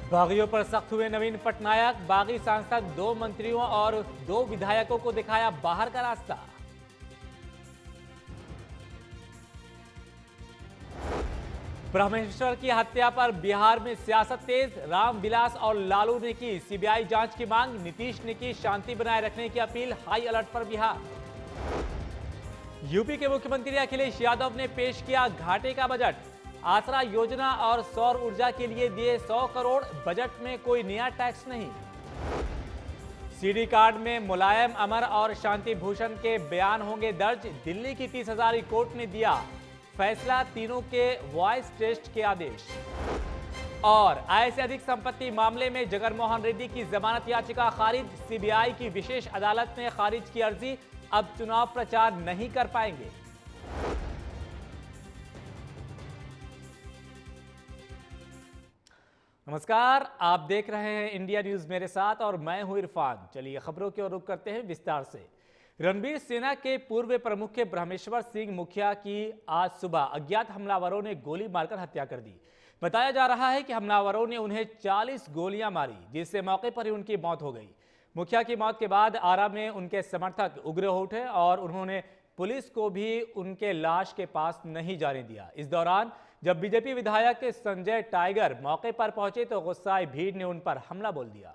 बागियों पर सख्त हुए नवीन पटनायक। बागी सांसद 2 मंत्रियों और 2 विधायकों को दिखाया बाहर का रास्ता। ब्रह्मेश्वर की हत्या पर बिहार में सियासत तेज। रामविलास और लालू ने की सीबीआई जांच की मांग। नीतीश ने की शांति बनाए रखने की अपील। हाई अलर्ट पर बिहार। यूपी के मुख्यमंत्री अखिलेश यादव ने पेश किया घाटे का बजट। आसरा योजना और सौर ऊर्जा के लिए दिए 100 करोड़। बजट में कोई नया टैक्स नहीं। सीडी कार्ड में मुलायम, अमर और शांति भूषण के बयान होंगे दर्ज। दिल्ली की 30 हजारी कोर्ट ने दिया फैसला। तीनों के वॉइस टेस्ट के आदेश। और आय से अधिक संपत्ति मामले में जगनमोहन रेड्डी की जमानत याचिका खारिज। सीबीआई की विशेष अदालत ने खारिज की अर्जी। अब चुनाव प्रचार नहीं कर पाएंगे। नमस्कार, आप देख रहे हैं इंडिया न्यूज मेरे साथ और मैं हूं इरफान। चलिए खबरों की ओर रुख करते हैं विस्तार से। रणबीर सेना के पूर्व प्रमुख ब्रह्मेश्वर सिंह मुखिया की आज सुबह अज्ञात हमलावरों ने गोली मारकर हत्या कर दी। बताया जा रहा है कि हमलावरों ने उन्हें 40 गोलियां मारी, जिससे मौके पर ही उनकी मौत हो गई। मुखिया की मौत के बाद आरा में उनके समर्थक उग्र हो उठे और उन्होंने पुलिस को भी उनके लाश के पास नहीं जाने दिया। इस दौरान जब बीजेपी विधायक संजय टाइगर मौके पर पहुंचे तो गुस्साई भीड़ ने उन पर हमला बोल दिया।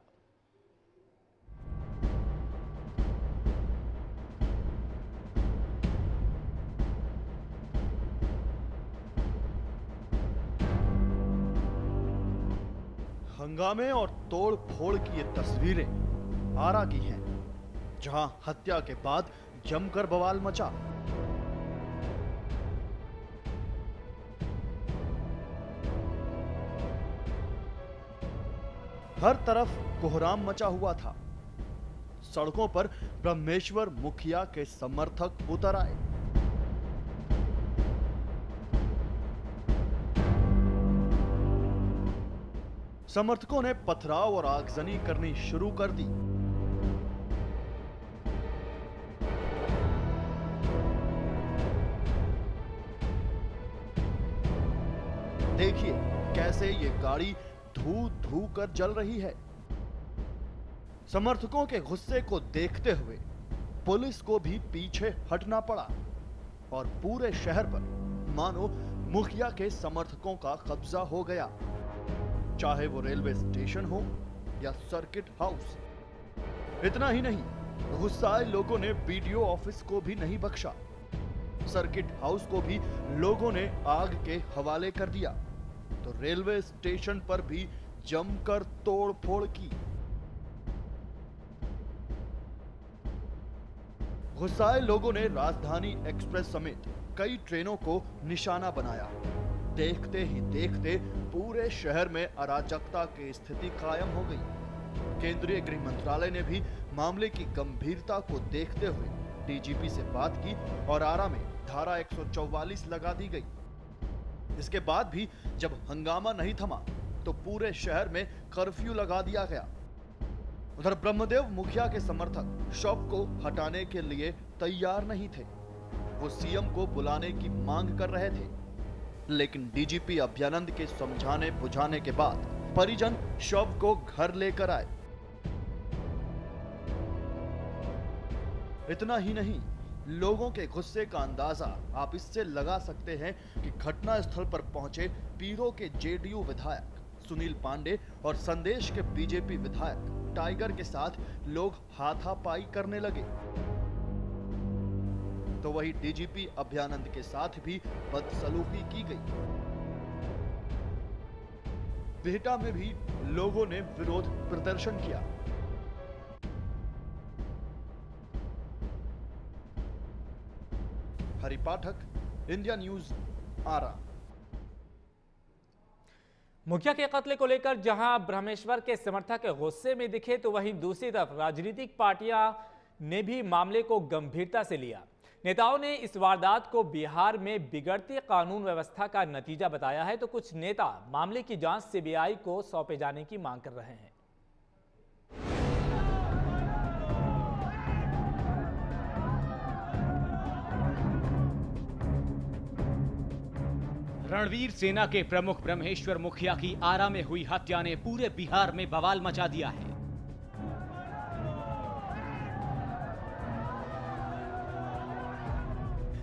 हंगामे और तोड़ फोड़ की ये तस्वीरें आरा की हैं, जहां हत्या के बाद जमकर बवाल मचा। हर तरफ कोहराम मचा हुआ था। सड़कों पर ब्रह्मेश्वर मुखिया के समर्थक उतर आए। समर्थकों ने पथराव और आगजनी करनी शुरू कर दी। देखिए कैसे ये गाड़ी धू धू कर जल रही है। समर्थकों के गुस्से को देखते हुए पुलिस को भी पीछे हटना पड़ा और पूरे शहर पर मानो मुखिया के समर्थकों का कब्जा हो गया, चाहे वो रेलवे स्टेशन हो या सर्किट हाउस। इतना ही नहीं, गुस्साए लोगों ने बीडीओ ऑफिस को भी नहीं बख्शा। सर्किट हाउस को भी लोगों ने आग के हवाले कर दिया, तो रेलवे स्टेशन पर भी जमकर तोड़फोड़ की। गुस्साए लोगों ने राजधानी एक्सप्रेस समेत कई ट्रेनों को निशाना बनाया। देखते ही देखते पूरे शहर में अराजकता की स्थिति कायम हो गई। केंद्रीय गृह मंत्रालय ने भी मामले की गंभीरता को देखते हुए डीजीपी से बात की और आरा में धारा 144 लगा दी गई। इसके बाद भी जब हंगामा नहीं थमा तो पूरे शहर में कर्फ्यू लगा दिया गया। उधर ब्रह्मदेव मुखिया के समर्थक शव को हटाने के लिए तैयार नहीं थे। वो सीएम को बुलाने की मांग कर रहे थे, लेकिन डीजीपी अभ्यानंद के समझाने बुझाने के बाद परिजन शव को घर लेकर आए। इतना ही नहीं, लोगों के गुस्से का अंदाजा आप इससे लगा सकते हैं कि घटनास्थल पर पहुंचे पीरो के जेडीयू विधायक सुनील पांडे और संदेश के बीजेपी विधायक टाइगर के साथ लोग हाथापाई करने लगे। तो वही डीजीपी अभ्यानंद के साथ भी बदसलूकी की गई। बिहटा में भी लोगों ने विरोध प्रदर्शन किया। हरि पाठक, इंडिया न्यूज, आरा। मुखिया के कत्ल को लेकर जहां ब्रह्मेश्वर के समर्थक गुस्से में दिखे तो वहीं दूसरी तरफ राजनीतिक पार्टियां ने भी मामले को गंभीरता से लिया। नेताओं ने इस वारदात को बिहार में बिगड़ती कानून व्यवस्था का नतीजा बताया है, तो कुछ नेता मामले की जांच सीबीआई को सौंपे जाने की मांग कर रहे हैं। रणवीर सेना के प्रमुख ब्रह्मेश्वर मुखिया की आरा में हुई हत्या ने पूरे बिहार में बवाल मचा दिया है।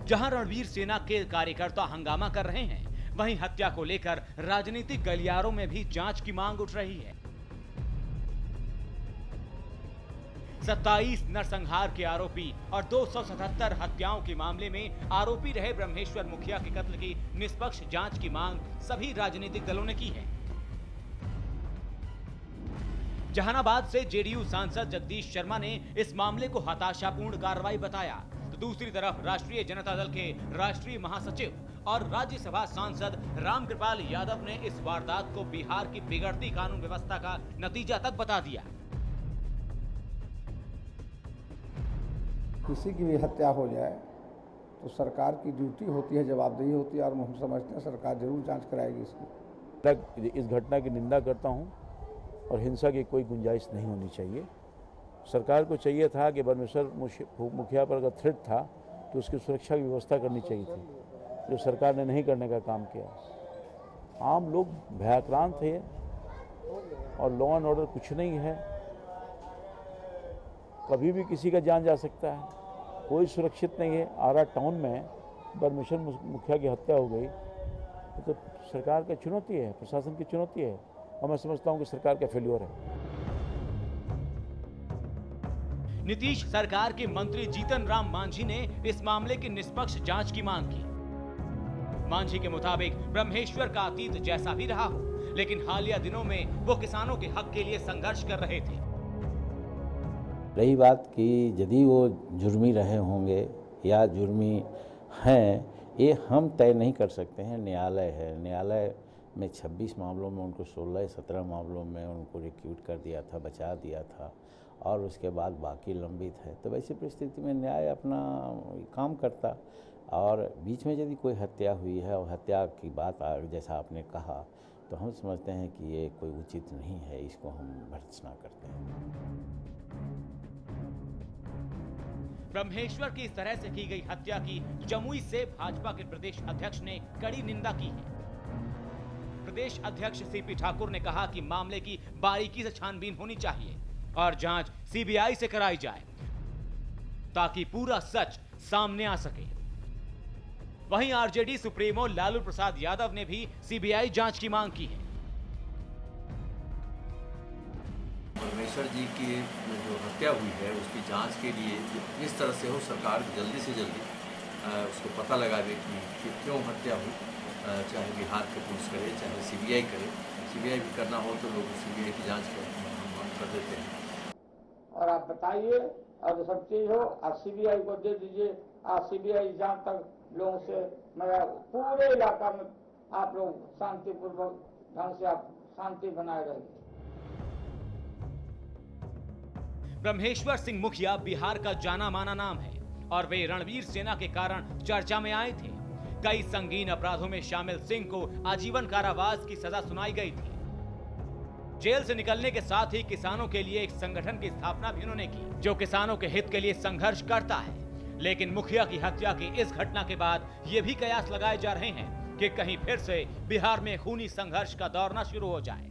जहां रणवीर सेना के कार्यकर्ता हंगामा कर रहे हैं, वहीं हत्या को लेकर राजनीतिक गलियारों में भी जांच की मांग उठ रही है। 27 नरसंहार के आरोपी और 277 हत्याओं के मामले में आरोपी रहे ब्रह्मेश्वर मुखिया के कत्ल की निष्पक्ष जांच की मांग सभी राजनीतिक दलों ने की है। जहानाबाद से जेडीयू सांसद जगदीश शर्मा ने इस मामले को हताशापूर्ण कार्रवाई बताया, तो दूसरी तरफ राष्ट्रीय जनता दल के राष्ट्रीय महासचिव और राज्यसभा सांसद रामकृपाल यादव ने इस वारदात को बिहार की बिगड़ती कानून व्यवस्था का नतीजा तक बता दिया। किसी की भी हत्या हो जाए तो सरकार की ड्यूटी होती है, जवाबदेही होती है, और हम समझते हैं सरकार जरूर जांच कराएगी इसकी। इस घटना की निंदा करता हूं और हिंसा की कोई गुंजाइश नहीं होनी चाहिए। सरकार को चाहिए था कि ब्रह्मेश्वर मुखिया पर अगर थ्रेट था तो उसकी सुरक्षा की व्यवस्था करनी चाहिए थी, जो सरकार ने नहीं करने का काम किया। आम लोग भयाक्रांत थे और लॉ एंड ऑर्डर कुछ नहीं है, कभी भी किसी का जान जा सकता है, कोई सुरक्षित नहीं है। आरा टाउन में ब्रह्मेश्वर मुखिया की हत्या हो गई तो सरकार की चुनौती है, प्रशासन की चुनौती है, और मैं समझता हूं कि सरकार का फेल्योर है। नीतीश सरकार के मंत्री जीतन राम मांझी ने इस मामले की निष्पक्ष जांच की मांग की। मांझी के मुताबिक ब्रह्मेश्वर का अतीत जैसा भी रहा हो, लेकिन हालिया दिनों में वो किसानों के हक के लिए संघर्ष कर रहे थे। रही बात कि यदि वो जुर्मी रहे होंगे या जुर्मी हैं, ये हम तय नहीं कर सकते हैं। न्यायालय है, न्यायालय में 26 मामलों में उनको 16-17 मामलों में उनको रिक्यूट कर दिया था, बचा दिया था, और उसके बाद बाकी लंबित है। तो वैसी परिस्थिति में न्याय अपना काम करता, और बीच में यदि कोई हत्या हुई है और हत्या की बात जैसा आपने कहा, तो हम समझते हैं कि ये कोई उचित नहीं है, इसको हम भर्त्सना करते हैं। ब्रह्मेश्वर की इस तरह से की गई हत्या की जमुई से भाजपा के प्रदेश अध्यक्ष ने कड़ी निंदा की है। प्रदेश अध्यक्ष सीपी ठाकुर ने कहा कि मामले की बारीकी से छानबीन होनी चाहिए और जांच सीबीआई से कराई जाए ताकि पूरा सच सामने आ सके। वहीं आरजेडी सुप्रीमो लालू प्रसाद यादव ने भी सीबीआई जांच की मांग की है। ब्रह्मेश्वर जी की जो हत्या हुई है उसकी जांच के लिए जिस तरह से हो, सरकार जल्दी से जल्दी उसको पता लगावे कि क्यों हत्या हुई, चाहे बिहार के पुलिस करे चाहे सीबीआई करे। सीबीआई भी करना हो तो लोग सीबीआई की जांच कर देते हैं। और आप बताइए, और सब चीज हो, आप सीबीआई को दे दीजिए, आप सीबीआई जांच तक लोगों से, मैं पूरे इलाका में आप लोग शांतिपूर्वक ढंग से आप शांति बनाए रहेंगे। ब्रह्मेश्वर सिंह मुखिया बिहार का जाना माना नाम है और वे रणवीर सेना के कारण चर्चा में आए थे। कई संगीन अपराधों में शामिल सिंह को आजीवन कारावास की सजा सुनाई गई थी। जेल से निकलने के साथ ही किसानों के लिए एक संगठन की स्थापना भी उन्होंने की, जो किसानों के हित के लिए संघर्ष करता है। लेकिन मुखिया की हत्या की इस घटना के बाद ये भी कयास लगाए जा रहे हैं कि कहीं फिर से बिहार में खूनी संघर्ष का दौर न शुरू हो जाए।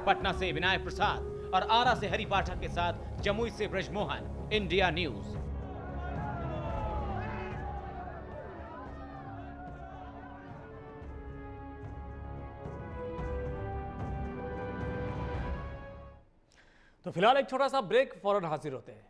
पटना से विनायक प्रसाद और आरा से हरि पाठक के साथ जमुई से ब्रजमोहन, इंडिया न्यूज। तो फिलहाल एक छोटा सा ब्रेक, फौरन हाजिर होते हैं।